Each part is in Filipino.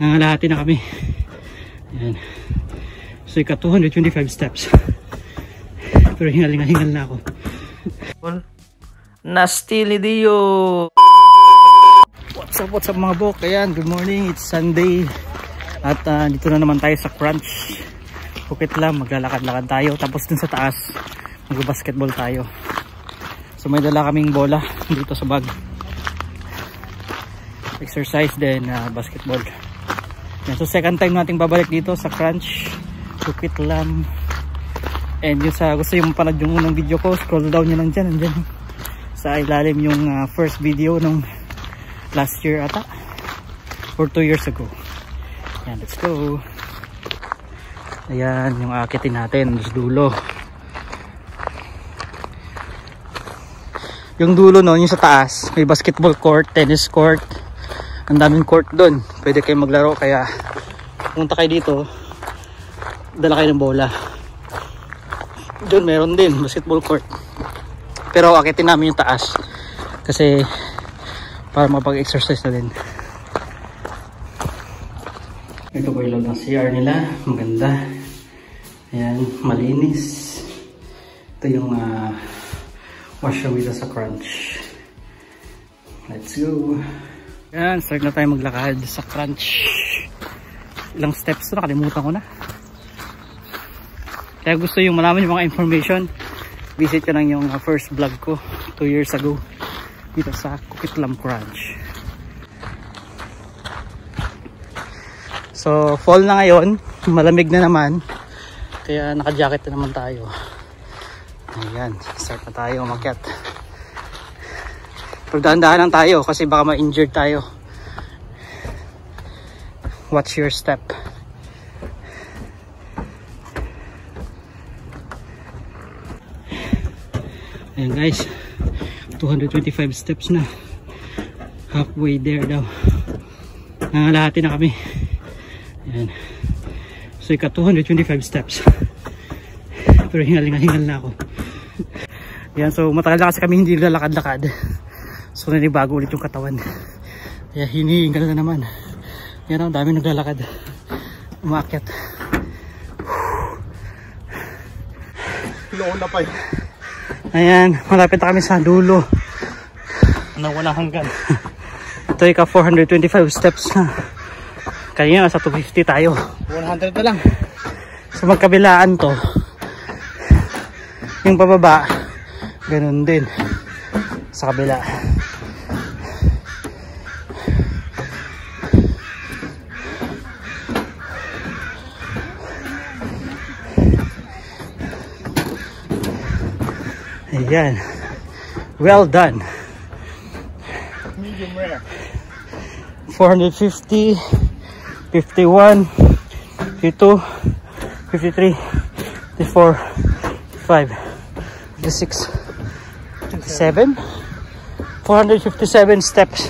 Nangalahati na kami. Ayan. So ika 225 steps. Pero hingal na ako. Nastili Dio! What's up mga bok? Ayan, good morning. It's Sunday. At dito na naman tayo sa Crunch. Pukit lang, maglalakad-lakad tayo. Tapos dun sa taas, mag-basketball tayo. So may dala kaming bola dito sa bag. Exercise then basketball. Yan. So second time nating babalik dito sa Crunch. Pukit lang. And yung sa gusto yung mapanood yung unang video ko, scroll down nyo lang dyan. Andyan sa ilalim yung first video nung last year ata. Or 2 years ago. Yan, let's go. Ayan, yung akitin natin sa dulo. Yung dulo no, yung sa taas, may basketball court, tennis court. Ang daming court doon. Pwede kayo maglaro, kaya pumunta kayo dito, dala kayo ng bola. Doon meron din basketball court. Pero akitin namin yung taas kasi para mapag-exercise na din. Ito po yung loob ng CR nila. Maganda. Ayan, malinis. Ito yung washroom dito sa Crunch. Let's go. Ayan, start na tayo maglakad sa Crunch. Ilang steps na, nakalimutan ko na. Kaya gusto yung malaman yung mga information, visit ko lang yung first vlog ko 2 years ago dito sa Coquitlam Crunch. So fall na ngayon, malamig na naman, kaya naka-jacket na naman tayo. Ayan, start na tayo umakyat. Pero dahan-dahan lang tayo kasi baka ma-injured tayo. Watch your step. Ayan guys, 225 steps na. Halfway there daw. Nangalahati na kami. Ayan. So ika 225 steps. Pero hingal na ako. Ayan, so matagal na kasi kami hindi lalakad-lakad. So nanibago ulit yung katawan. Kaya hinihingal na naman. Ayan, ang dami naglalakad. Umakyat. Noon na pa eh. Ayan, malapit na kami sa dulo. Nawala hanggan. Ito ika 425 steps na. Kanina nasa 250 tayo. 100 na lang. So magkabilaan to. Yung pababa, ganun din. Sa kabila. Ayan. Well done. Medium rare. 450, 51, 52, 53, 54, 55, 56, 57, 457 steps.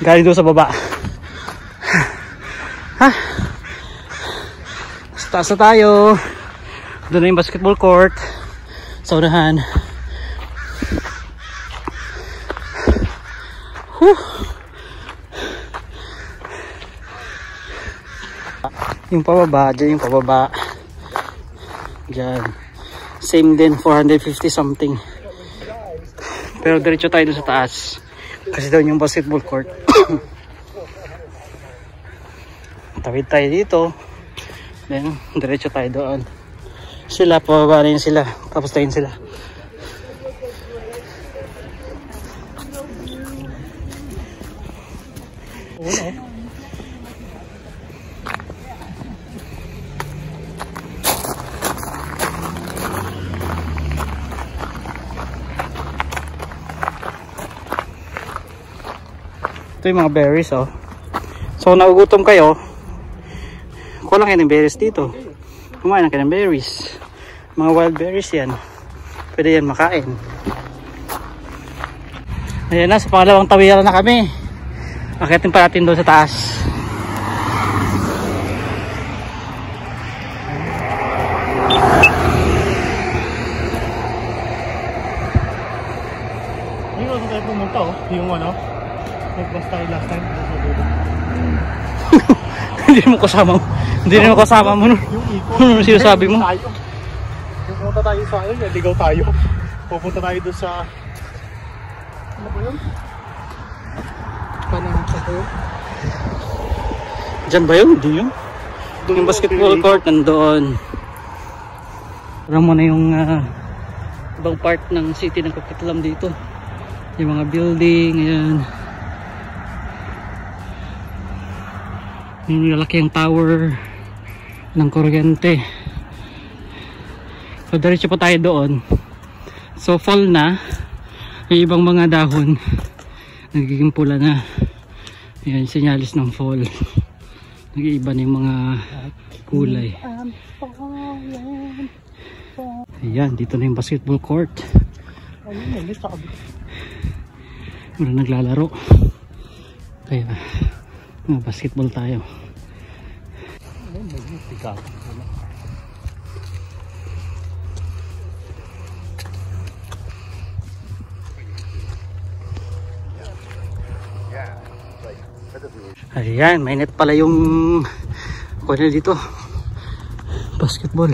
Galing doon sa baba. Ha? Sa taas na tayo. Doon na yung basketball court. Sa unahan. Yung pababa, dyan yung pababa. Dyan. Same din, 450 something. Pero diretso tayo doon sa taas. Kasi doon yung basketball court. Tawid tayo dito. Then, diretso tayo doon. Sila, pababa na yun sila. Tapos tayo sila. Ito yung mga berries, oh. So nagugutom kayo, kulang kayo ng berries dito. Kumain na kayo ng berries. Mga wild berries yan. Pwede yan makain. Ayan na, sa pangalawang tawiran na kami. Akitin pa natin doon sa taas. Hindi ko tayo pumunta oh. Yung ano, nagbasta kayo last time. Hindi mo kasama mo. Hindi mo kasama mo. No? Yung ikot. Ano sinasabi mo? Tayo. Yung pumunta tayo sa ano, ligaw tayo. Pupunta tayo doon sa... Ano ba yun? Panang sa ko. Diyan ba yun? Hindi yun? Yung basketball court nandoon. Alam mo na yung ibang part ng city ng Coquitlam dito. Yung mga building, ayan. Yung lalaki yung tower ng kuryente. So diretso pa tayo doon. So fall na. Yung ibang mga dahon nagiging pula na. Ayan, sinyalis ng fall. Nag-iiba na yung mga kulay. Ayan, dito na yung basketball court. Wala naglalaro. Kaya basketball tayo. Ayan, may net pala yung kuno dito. Basketball.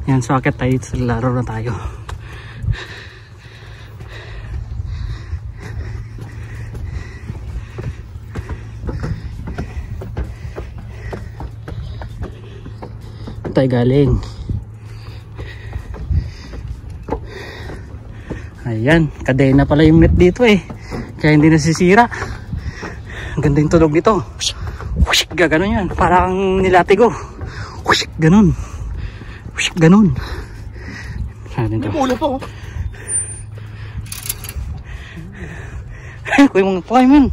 Ayan, so akit tayo sa laro na tayo. Tayo galing. Ayan, kadena pala yung net dito eh. Kaya hindi nasisira. Ang ganda yung tunog nito. Whoosh, gaganon yan. Parang nilatigo. Whoosh, ganon. Whoosh, ganon. Saan ito? May mula pa oh. Kuya mong kuya man.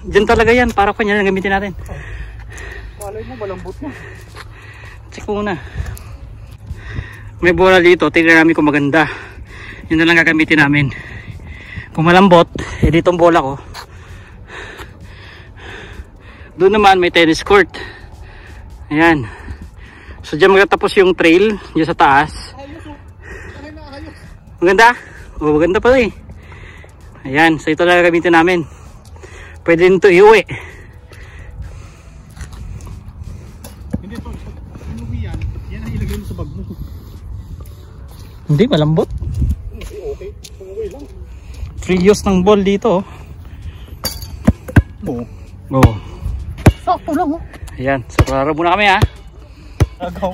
Diyan talaga yan. Para kanya lang gamitin natin. Malay mo, malambot na. Check ko muna. May bola dito. Tingnan namin kung maganda. Yun na lang gagamitin namin. Kung malambot, eh dito ang bola ko. Doon naman may tennis court. Ayan. So dyan magtatapos yung trail. Dyan sa taas. Maganda? O maganda pala eh. Ayan. So ito lang gagamitin namin. Pwede din ito iuwi. Hindi to. Inuwi yan. Yan ang ilagay mo sa bag mo. Hindi, malambot. Okay. Inuwi lang. Free use ng ball dito. Oo. Oo. Sakto lang oh. Ayan, so klaro muna kami ha. Agaw.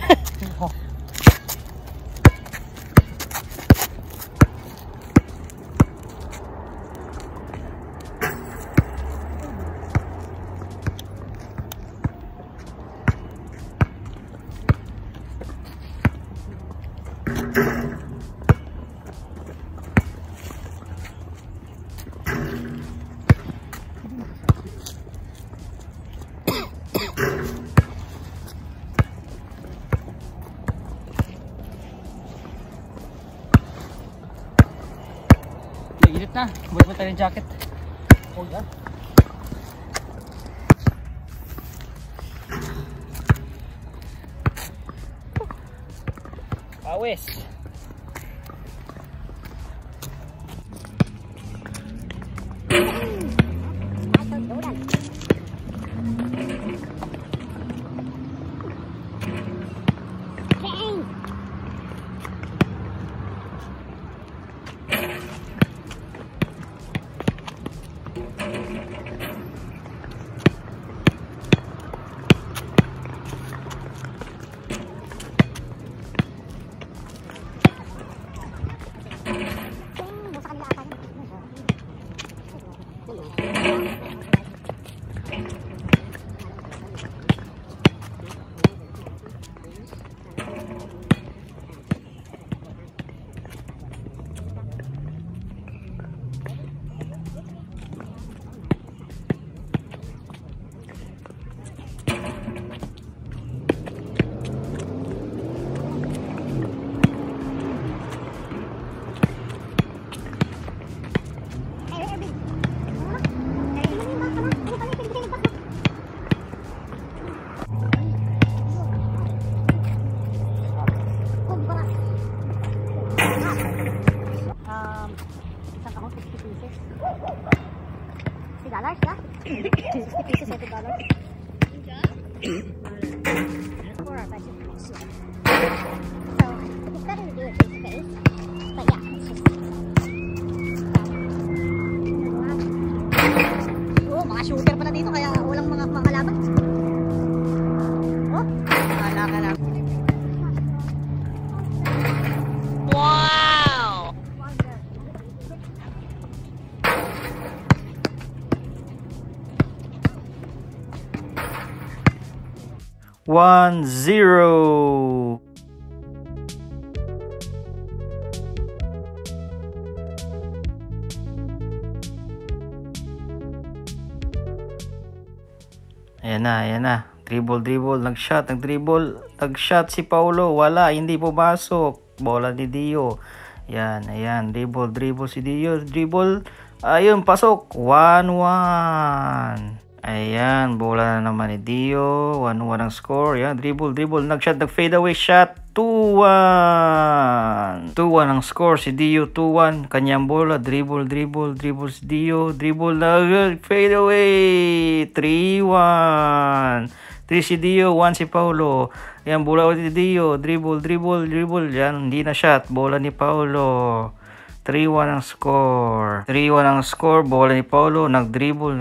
Init na, buhat mo tayo ng jacket. Oh yan. Awes. $60 ya? $60 $60 $60. for our budget for next year. So it's better to do it face to face. But yeah, it's just. Oh, mga shooter pala dito kaya walang mga kalaban. Oh, kala ka lang. Wow! 1-0. Ayan na. Dribble, nag-shot si Paulo. Wala, hindi pumasok. Bola ni Dio. Ayan. Dribble si Dio. Ayun, pasok. 1-1. Ayan, bola na naman ni Dio. 1-1 ang score. Ayan, dribble. Nag-shot, nag-fade away shot. 2-1. 2-1 ang score. Si Dio, 2-1. Kanyang bola. Dribble si Dio. Dribble na. Fade away. 3-1. 3 si Dio, 1 si Paulo. Ayan, bola ulit ni Dio. Dribble. Yan, hindi na shot. Bola ni Paulo. 3-1 ang score. Bola ni Paulo. Nag-dribble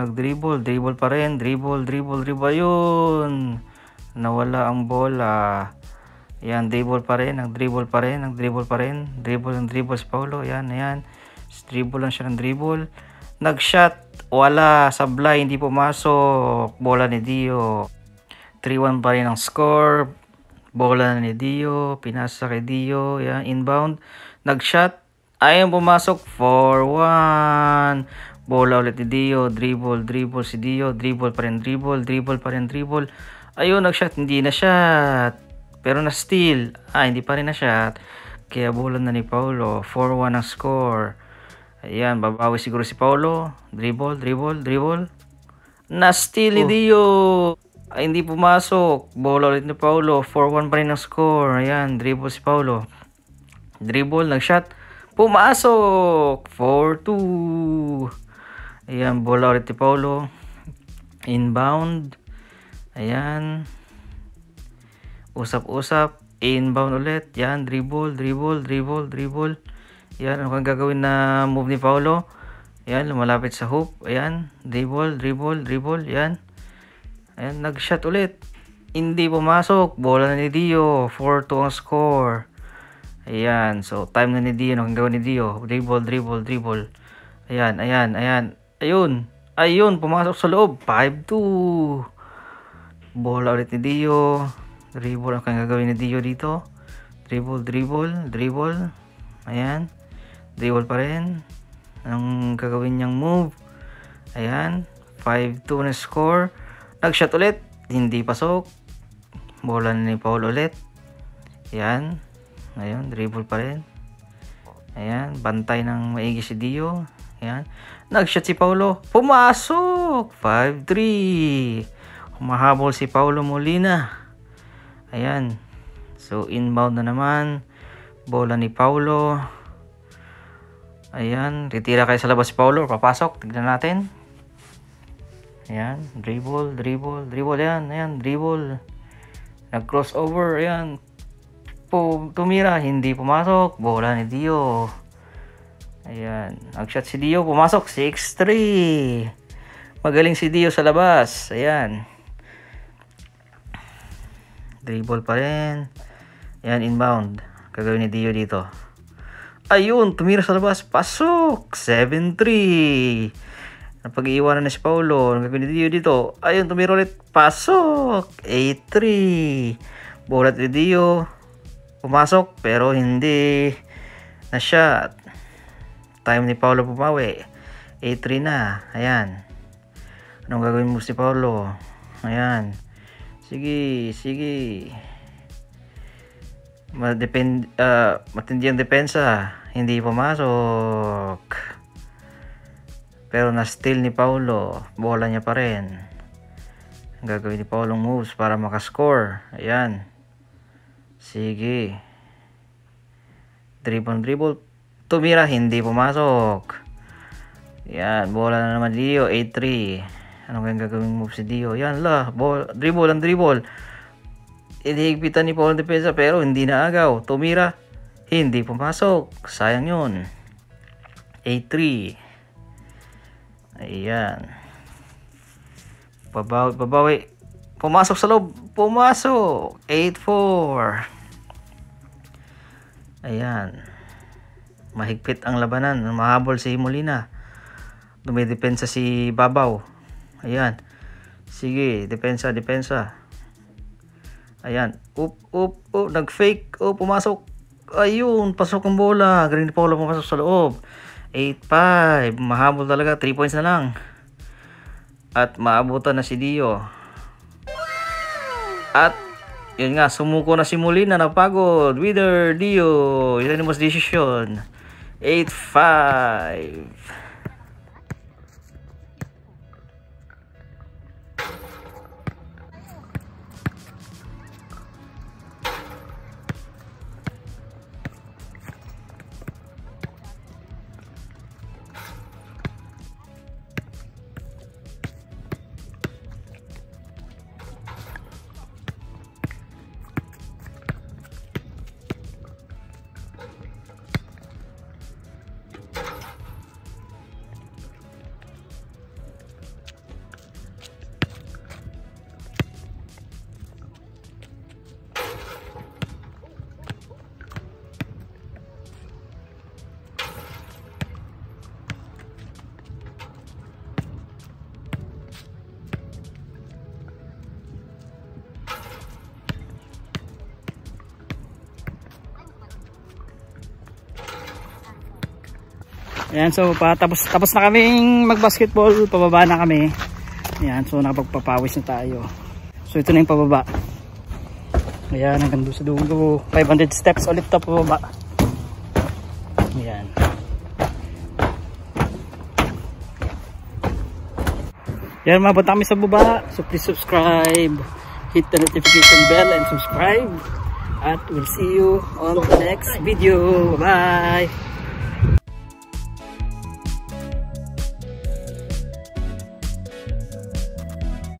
pa rin. Dribble. Ayun. Nawala ang bola. Ayan, dribble pa rin. Nag-dribble pa rin. Dribble si Paulo. Ayan. Dribble lang siya ng dribble. Nag-shot. Wala. Sablay. Hindi pumasok. Bola ni Dio. 3-1 pa rin ang score. Bola ni Dio. Pinasa kay Dio. Ayan, inbound. Nag-shot. Ayun, pumasok. 4-1. Bola ulit ni Dio. Dribble si Dio. Dribble pa rin. Ayun, nag-shot. Hindi na shot. Pero na-steal. Hindi pa rin na shot. Kaya bola na ni Paulo. 4-1 ang score. Ayan, babawi siguro si Paulo. Dribble. Na-steal ni Dio. Hindi pumasok. Bola ulit ni Paulo. 4-1 pa rin ang score. Ayan, dribble si Paulo. Nag-shot. Pumasok! 4-2. Ayan, bola ulit ni Paulo. Inbound. Ayan. Usap. Inbound ulit. Ayan, dribble. Ayan, ano kang gagawin na move ni Paulo? Ayan, lumalapit sa hoop. Ayan, dribble. Ayan. Ayan, nag-shot ulit. Hindi pumasok. Bola na ni Dio. 4-2 ang score. Ayan, so time na ni Dio. Ano kang gawin ni Dio? Dribble. Ayan. Ayun, pumasok sa loob. 5-2. Bola ulit ni Dio. Dribble. Ano kang gagawin ni Dio dito? Dribble. Ayan. Dribble pa rin. Anong gagawin niyang move? Ayan. 5-2 na score. Nag-shot ulit. Hindi pasok. Bola ni Paulo ulit. Ayan. Ayun, dribble pa rin. Ayan, bantay ng maigi si Dio. Ayan. Nag-shot si Paulo. Pumasok! 5-3. Humahabol si Paulo Molina. Ayan. So, inbound na naman. Bola ni Paulo. Ayan. Retira kayo sa labas si Paulo. Papasok. Tignan natin. Ayan. Dribble. Ayan, dribble. Nag-crossover. Ayan. Tumira, hindi pumasok. Bola ni Dio. Ayan, nag-shot si Dio, pumasok. 6-3. Magaling si Dio sa labas. Ayan, dribble pa rin. Ayan, inbound. Gagawin ni Dio dito. Ayun, tumira sa labas. Pasok. 7-3. Napag-iiwanan na si Paulo. Gagawin ni Dio dito. Ayun, tumira ulit. Pasok. 8-3. Bola ni Dio. Pumasok pero hindi na shot. Time ni Paulo pumawi. 8-3 na. Ayan. Anong gagawin mo si Paulo? Ayan. Sige. Matindi ang depensa. Hindi pumasok. Pero na-steal ni Paulo. Bola niya pa rin. Ang gagawin ni Paulo moves para makascore. Ayan. Sige. Dribble. Tumira, hindi pumasok. Yan, bola na naman Dio. 8-3. Ano kayang gagawing move si Dio? Yan la, dribble ang dribble. Inihigpitan ni Paul depensa pero hindi na agaw. Tumira, hindi pumasok. Sayang yun. 8-3. Ayan. Babawi. Pumasok sa loob. Pumasok. 8-4. Ayan. Mahigpit ang labanan. Mahabol si Molina. Dumidepensa si Babaw. Ayan. Sige. Depensa. Ayan. Nag-fake. Pumasok. Ayun. Pasok ang bola. Green Paula pumasok sa loob. 8-5. Mahabol talaga. 3 points na lang. At maabutan na si Dio. At yun nga, sumuko na si Molina, napagod. Winner, Dio. Unanimous decision. 8-5. Ayan, so tapos na kaming mag-basketball, pababa na kami. Ayan, so nakapagpapawis na tayo. So ito na yung pababa. Ayan, hanggang doon sa dulo. 500 steps ulit na pababa. Ayan. Ayan, mapunta kami sa baba. So please subscribe, hit the notification bell and subscribe. At we'll see you on the next video. Bye!